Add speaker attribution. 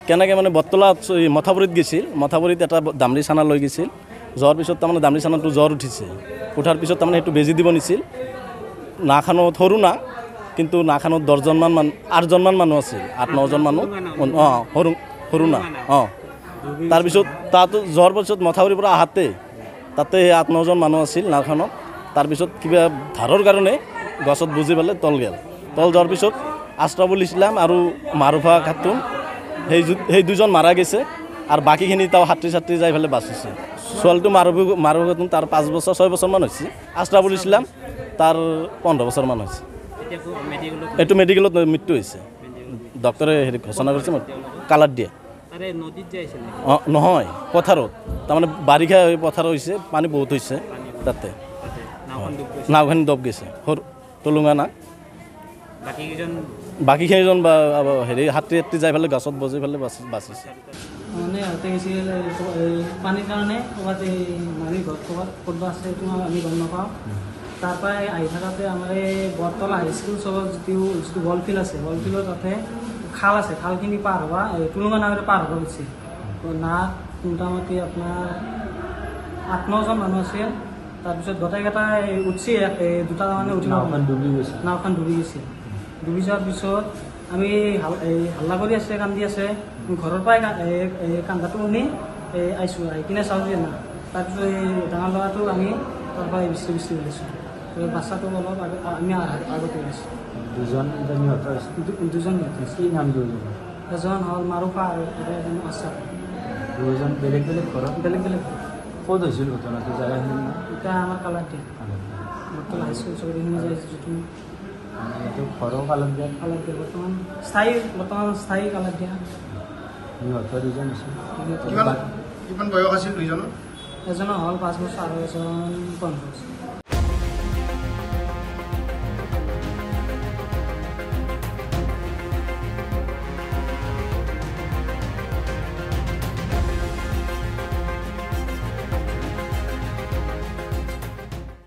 Speaker 1: কেনেকৈ মানে বটতলা মথাপুৰীত গৈছিল, মথাপুৰীত এটা দামৰি চানা লৈ গৈছিল। যোৱাৰ পিছত তাৰমানে দামৰি চানাটো জ্বৰ উঠিছে, উঠাৰ পিছত তাৰমানে সেইটো বেজি দিব নিছিল। নাখানত সৰু না, কিন্তু নাখানত 8জনমান মানুহ আছিল, 8-9জন মানুহ। সৰু সৰু না। তাৰপিছত তাতো যোৱাৰ পিছত মথাউৰিৰ পৰা আহাতে তাতে 8-9জন মানুহ আছিল নাওখনত। তাৰপিছত কিবা ধাৰৰ কাৰণে গছত বুজি পেলাই তল গ'ল। তল যোৱাৰ পিছত আশ্ৰাফুল ইছলাম আৰু মাৰুফা খাতুন সেই দুজন মাৰা গৈছে, আৰু বাকীখিনি তাও হাতী যাই পেলাই বাচিছে। ছোৱালীটো মাৰুফা খাতুন তাৰ 5 বছৰ 6 বছৰমান হৈছে। আশ্ৰাফুল ইছলাম তাৰ 15 বছৰমান হৈছে। এইটো মেডিকেলত মৃত্যু হৈছে, ডক্টৰে ঘোষণা কৰিছে কালাৰ দিয়ে। নহয়, পথাৰত তাৰমানে বাৰিষা পথাৰ হৈছে, পানী বহুত হৈছে তাতে। নাওখানি ডব গৈছে, সৰু টলুঙা না। বাকীকেইজন হাতী যাই পেলাই গছত বজি পেলাই বাচিছে।
Speaker 2: মানে সিহঁতে গৈছিল পানীৰ কাৰণে ক'ৰবাত মাৰি ঘৰত ক'ৰবাত আছে, এইটো আমি গম নাপাওঁ। তাৰপৰা আহি থাকোঁতে আমাৰ এই বটতলা হাইস্কুল চবত যিটো বল ফিল্ড আছে, বল ফিল্ডৰ তাতে খাল আছে, খালখিনি পাৰ হোৱা টুলুঙা নামেৰে পাৰ হ'ব গৈছিল। নাক মোটামুটি আপোনাৰ 8-9জন মানুহ আছিল। তাৰপিছত গোটেইকেইটাই উঠছি, দুটা মানে উঠি নাওখন ডুবি গৈছিল। ডুবি যোৱাৰ পিছত আমি হাল্লা কৰি আছে, কান্দি আছে। ঘৰৰ পৰাই কান্দাটো শুনি আহিছোঁ, আহি কিনে চাওঁ যে না। তাৰপিছত এই ডাঙৰ ল'ৰাটো আমি তাৰ পৰা বিচি ওলাইছোঁ। বাচ্চাটো অলপ আমি আগতে ওলাইছোঁ। দুজন কি নাম? এজন হ'ল মাৰুফা আৰু এজন আশ্ৰাফ।
Speaker 3: দুজন বেলেগ ঘৰত?
Speaker 2: বেলেগ
Speaker 3: ক'ত হৈছিল ঘটনাটো? জেগাখিনি
Speaker 2: এতিয়া আমাৰ কালাৰ দিয়ে, বটতলা হাইস্কুল চৌধুৰীখিনি যায় যিটো
Speaker 3: ঘৰৰ কালাৰ দিয়া।
Speaker 2: বৰ্তমান স্থায়ী কালাৰ দিয়া।
Speaker 3: সিহঁতৰ দুজন আছিল।
Speaker 4: কিমান বয়স আছিল দুইজনৰ?
Speaker 2: এজনৰ হ'ল 5 বছৰ আৰু এজন 15 বছৰ।